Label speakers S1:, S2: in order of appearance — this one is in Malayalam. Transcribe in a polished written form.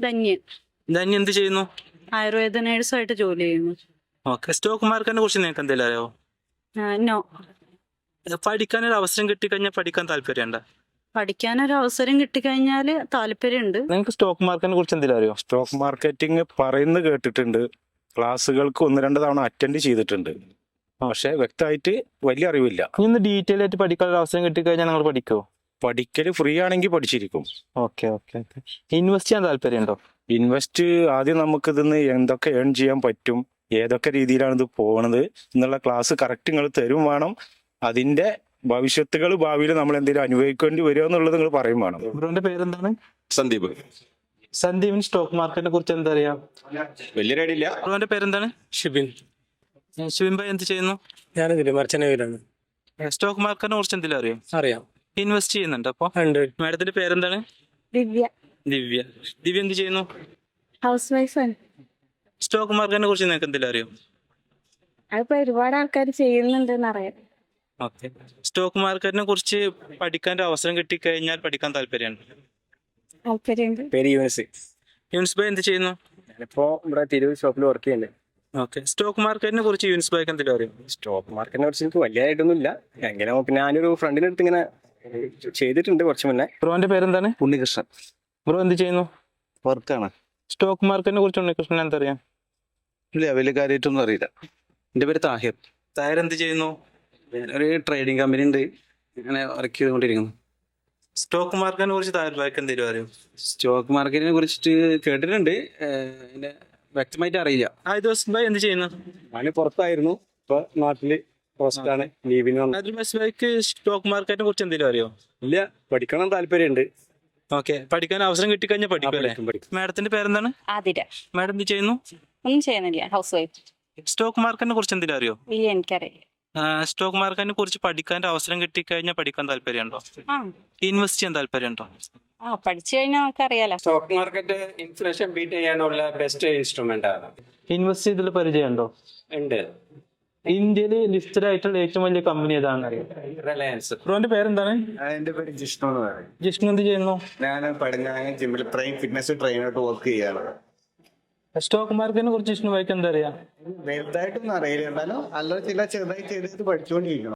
S1: ധന്യൻ.
S2: ധന്യ എന്ത് ചെയ്യുന്നു?
S1: ആയുർവേദ നേഴ്സായിട്ട് ജോലി ചെയ്യുന്നു.
S2: ഓക്കെ. സ്റ്റോക്ക് മാർക്കറ്റിനെ കുറിച്ച് നിങ്ങൾക്ക് എന്തെങ്കിലും അറിയോ?
S1: നോ.
S2: പഠിക്കാൻ ഒരു അവസരം കിട്ടിക്കഴിഞ്ഞാൽ പഠിക്കാൻ താല്പര്യമുണ്ടോ?
S1: പഠിക്കാനൊരു അവസരം കിട്ടിക്കഴിഞ്ഞാൽ താല്പര്യമുണ്ട്.
S2: നിങ്ങൾക്ക് സ്റ്റോക്ക് മാർക്കറ്റിനെ കുറിച്ച് എന്തെങ്കിലും അറിയോ?
S3: സ്റ്റോക്ക് മാർക്കറ്റിംഗ് പറയുന്നത് കേട്ടിട്ടുണ്ട്, ക്ലാസ്സുകൾക്ക് 1-2 തവണ അറ്റൻഡ് ചെയ്തിട്ടുണ്ട്, പക്ഷെ വ്യക്തമായിട്ട് വലിയ അറിവില്ല.
S2: ഇന്ന് ഡീറ്റെയിൽ ആയിട്ട് പഠിക്കാൻ ഒരു അവസരം കിട്ടിക്കഴിഞ്ഞാൽ നിങ്ങൾ പഠിക്കുമോ?
S3: പഠിക്കൽ ഫ്രീ ആണെങ്കിൽ പഠിച്ചിരിക്കും.
S2: Okay okay okay. ഇൻവെസ്റ്റ് ചെയ്യാൻ താല്പര്യമുണ്ടോ?
S3: ഇൻവെസ്റ്റ് ആദ്യം നമുക്ക് ഇതിന്ന് എന്തൊക്കെ ഏൺ ചെയ്യാൻ പറ്റും, ഏതൊക്കെ രീതിയിലാണ് ഇത് പോകുന്നത് എന്നുള്ള ക്ലാസ് കറക്റ്റ് നിങ്ങൾ തരും വേണം. അതിന്റെ ഭവിഷ്യത്തുകൾ ഭാവിയിൽ നമ്മൾ എന്തെങ്കിലും അനുഭവിക്കേണ്ടി വരുമോ എന്നുള്ളത് നിങ്ങൾ പറയും വേണം.
S2: ബ്രോന്റെ പേരെന്താണ്?
S4: സന്ദീപ്.
S2: സന്ദീപിന് സ്റ്റോക്ക് മാർക്കറ്റിനെ കുറിച്ച് എന്താ അറിയാം?
S4: വലിയ ഐഡിയ.
S2: ബ്രോന്റെ പേരെന്താണ്?
S5: ഷിബിൻ.
S2: ശിവൻ ഭായ് എന്ത് ചെയ്യുന്നു?
S5: ഞാനിതില് മർച്ചനവീരാണ്.
S2: സ്റ്റോക്ക് മാർക്കറ്റിനെ കുറിച്ച് എന്തെങ്കിലും അറിയോ?
S5: അറിയാം.
S2: ഇൻവെസ്റ്റ് ചെയ്യുന്നുണ്ട് അപ്പൊ?
S5: ഉണ്ട്.
S2: മാഡത്തിന്റെ പേരെന്താണ്?
S1: ദിവ്യ.
S2: ദിവ്യ. ദിവ്യ എന്ത് ചെയ്യുന്നു?
S1: ഹൗസ് വൈഫാണ്.
S2: സ്റ്റോക്ക് മാർക്കറ്റിനെ കുറിച്ച് നിങ്ങൾക്ക് എന്തെങ്കിലും അറിയോ?
S1: അതിപ്പോ ഒരുപാട് ആൾക്കാർ ചെയ്യുന്നുണ്ടെന്ന് അറിയാം.
S2: ഓക്കെ. സ്റ്റോക്ക് മാർക്കറ്റിനെ കുറിച്ച് പഠിക്കാൻ ഒരു അവസരം കിട്ടിക്കഴിഞ്ഞാൽ പഠിക്കാൻ താല്പര്യമാണ്.
S1: താല്പര്യമുണ്ട്.
S5: പേര് യൂനിസ്.
S2: യൂനിസ് ഭായ് എന്ത് ചെയ്യുന്നു?
S5: ഞാനിപ്പോ ഇവിടെ തിരൂർ ഷോപ്പിൽ വർക്ക് ചെയ്യുന്നുണ്ട്.
S2: ഓക്കെ. സ്റ്റോക്ക് മാർക്കറ്റിനെ കുറിച്ച് യൂനിസ് ഭായ്ക്ക് എന്തെങ്കിലും അറിയോ?
S5: സ്റ്റോക്ക് മാർക്കറ്റിനെ കുറിച്ച് എനിക്ക് വലിയതായിട്ടൊന്നും ഇല്ല. എങ്ങനെ പിന്നെ ഞാനൊരു ഫ്രണ്ടിന്റെ അടുത്ത് ഇങ്ങനെ ചെയ്തിട്ടുണ്ട് കുറച്ച് മുന്നേ.
S2: ബ്രോന്റെ പേരെന്താണ്?
S4: ഉണ്ണികൃഷ്ണൻ.
S2: ബ്രോ എന്ത് ചെയ്യുന്നു?
S4: വർക്കാണ്.
S2: സ്റ്റോക്ക് മാർക്കറ്റിനെ കുറിച്ച് ഉണ്ണികൃഷ്ണൻ എന്തറിയാം?
S4: ഇല്ല, വലിയ കാര്യമായിട്ടൊന്നും അറിയില്ല. എൻ്റെ പേര് താഹിർ.
S2: തായർ എന്ത് ചെയ്യുന്നു?
S4: ഒരു ട്രേഡിംഗ് കമ്പനി ഉണ്ട്, അങ്ങനെ വർക്ക് ചെയ്തുകൊണ്ടിരിക്കുന്നു.
S2: സ്റ്റോക്ക് മാർക്കറ്റിനെ കുറിച്ച് തായർ ഭായ്ക്ക് എന്തെങ്കിലും അറിയോ?
S4: സ്റ്റോക്ക് മാർക്കറ്റിനെ കുറിച്ചിട്ട് കേട്ടിട്ടുണ്ട്, അതിന്റെ വ്യക്തമായിട്ട് അറിയില്ല.
S2: ആയുധ് ഭായ് എന്ത് ചെയ്യുന്നു?
S5: ഞാൻ പുറത്തായിരുന്നു, ഇപ്പൊ നാട്ടില് പോസ്റ്റാണ്, ലീവിന് വന്നു.
S2: ആയുധ് ഭായ്ക്ക് സ്റ്റോക്ക് മാർക്കറ്റിനെ കുറിച്ച് എന്തെങ്കിലും അറിയോ?
S5: ഇല്ല, പഠിക്കണം താല്പര്യമുണ്ട്.
S2: ഓക്കെ. പഠിക്കാൻ അവസരം കിട്ടിക്കഴിഞ്ഞാൽ പഠിക്കും അല്ലേ?
S5: പഠിക്കും.
S2: മാഡത്തിന്റെ പേരെന്താണ്?
S1: ആതിര.
S2: മാഡം എന്ത് ചെയ്യുന്നു?
S1: ഒന്നും ചെയ്യുന്നില്ല, ഹൗസ് വൈഫ്.
S2: സ്റ്റോക്ക് മാർക്കറ്റിനെ കുറിച്ച് എന്തെങ്കിലും അറിയോ?
S1: ഇല്ല, എനിക്കറിയില്ല.
S2: സ്റ്റോക്ക് മാർക്കറ്റിനെ കുറിച്ച് പഠിക്കാൻ ഒരു അവസരം കിട്ടിക്കഴിഞ്ഞാൽ പഠിക്കാൻ താല്പര്യമുണ്ടോ?
S1: ആ
S2: ഇൻവെസ്റ്റ് ചെയ്യാൻ താല്പര്യമുണ്ടോ?
S1: പഠിച്ചു കഴിഞ്ഞാൽ നമുക്കറിയാലോ.
S5: സ്റ്റോക്ക് മാർക്കറ്റ് ഇൻഫ്ലേഷൻ ബീറ്റ് ചെയ്യാനുള്ള ബെസ്റ്റ് ഇൻസ്ട്രുമെന്റ് ആണ്.
S2: ഇൻവെസ്റ്റ് ചെയ്തിട്ടുള്ള പരിചയമുണ്ടോ?
S5: ഉണ്ട്.
S2: ഇന്ത്യയിൽ ലിസ്റ്റഡ് ആയിട്ടുള്ള ഏറ്റവും വലിയ കമ്പനി ഏതാണെന്ന് അറിയാം?
S5: റിലയൻസ്.
S2: ബ്രോന്റെ പേരെന്താണ്?
S6: എന്റെ പേര് ജിഷ്ണു എന്ന് പറയും.
S2: ജിഷ്ണു എന്ത് ചെയ്യുന്നു?
S6: ഞാൻ ജിമ്മിൽ ഫിറ്റ്നസ് ട്രെയിനറായിട്ട് വർക്ക് ചെയ്യാണ്.
S2: സ്റ്റോക്ക് മാർക്കറ്റിനെ കുറിച്ച് ജിഷ്ണു ഭായ്ക്ക് എന്താ അറിയാം?
S6: വലുതായിട്ടൊന്നും അറിയില്ല, എന്നാലും അല്ല ചില ചെറുതായി ചെയ്തിട്ട് പഠിച്ചുകൊണ്ടിരിക്കണം.